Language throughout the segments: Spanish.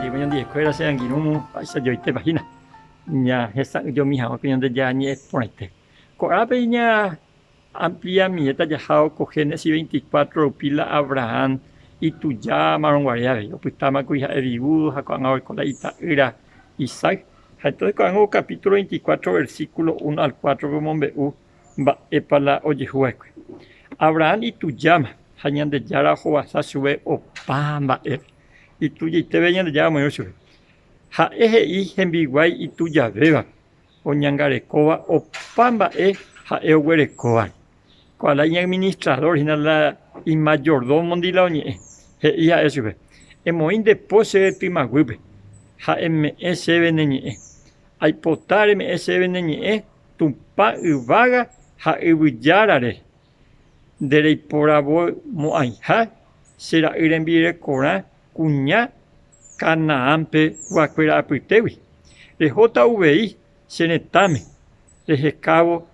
digo ña escuela se anguino esa yo te imagina ña esa yo mi hago que ña ya ni es por este corape ña amplia mi eta ya hao con Génesis 24 pila Abraham y tu ya maron guariave yo pues tama cuya evibu jacuan ahora con la ita era Isaac entonces cuando capítulo 24 versículo 1 al 4 como veu va epala oye jueque Abraham y tu llama hañan de yara joasa sube o pamba y tu ya te veían de yara mayor sube ha eje y hembiguay y tu ya beba o ñangarecoba o pamba ha euguerecoba cual hay administrador y mayordomo de la oñe y a eso emoin de pose de timaguibe ha ms veneñe hay potar ms veneñe tumpa uvaga ha ubuyarare derei porabo moaiha será irembire cora cuña canaampe guacuera apitewi de JVI senetame de jecabo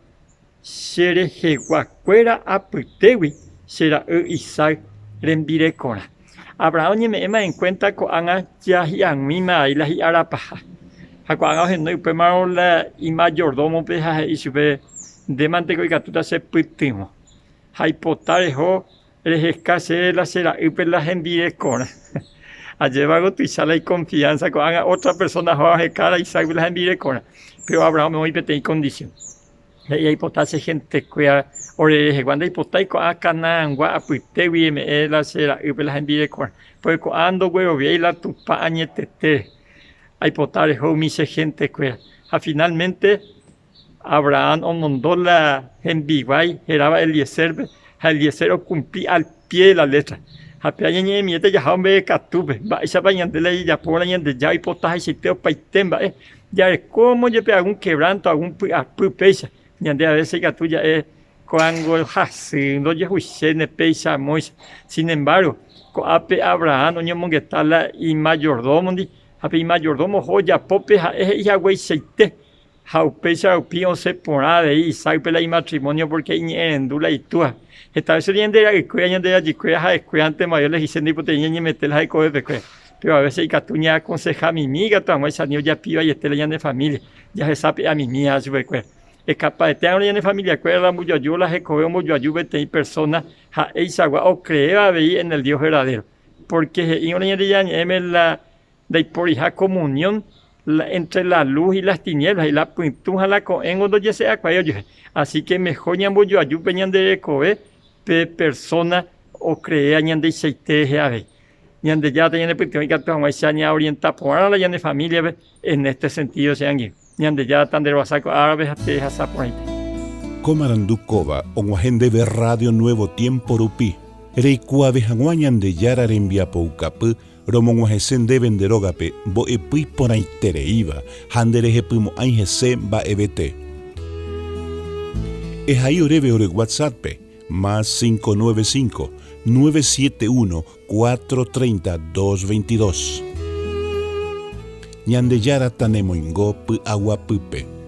sereje guacuera apitewi será Isaac rembire cora Abraham ni me ema en cuenta con anga ya hian mima y la hiarapaja jacuanga genoi pemaro la y mayordomo peja y sube de manteco y gatuta se pitimo hay potarejo el escasez la será y pues la gente cora allí va a tu sala y confianza con otra persona joa cara y sabe la gente cora pero Abraham muy pete condición y hay potase gente que oreje cuando hay potai con canan gua apite me la será y pues la gente cora pues cuando huevo vi la tu pañete hay potarejo mi gente que finalmente Abraham o mandó la enviguay, era Eliezer cumplía al pie de la letra. Hape añe mi este ya hombre catube, va esa bañan de ley ya por la de ya y potaje y sitio paitemba, ya es como yo pe algún quebranto, algún pesa, ya de a veces que tuya cuando el hasi, no ya huise pesa mois. Sin embargo, ape Abraham no ñamo que la y mayordomo di, ape y mayordomo joya pope ya güey seite. Jaupesa opinión se pone de Isaac pela y matrimonio porque en dula y tú esta vez serían de la escuela de allí cuya estudiante mayores y se ni puede ni meter la eco de pero a veces hay que tuña aconseja a mi amiga tu amor esa niña ya piba y estela de familia ya se sabe a mi mía su recuerdo es capaz de tener de familia cuerda mucho ayuda la eco mucho ayuda de personas a esa o creer en el Dios verdadero porque y una de ya la de por hija comunión entre la luz y las tinieblas y la pintura la en donde ya sea así que mejor ñambo yo ayuda de coe pe persona o crea ñande seite ave ñande ya tiene pintura que toma esa ña orienta por la ñande familia en este sentido sean ñande ya tan de vasaco árabes hasta esa por ahí Comarandukova onguajende de Radio Nuevo Tiempo Rupi reikuave hanguañande yara rembia poucapu romonguajesen de venderogape bo epui por ahí tereiva handereje pumo aingese ba ebete es ahí oreve ore WhatsApp más 595 971 430 222 ñande yara tanemo ingo pu agua pupe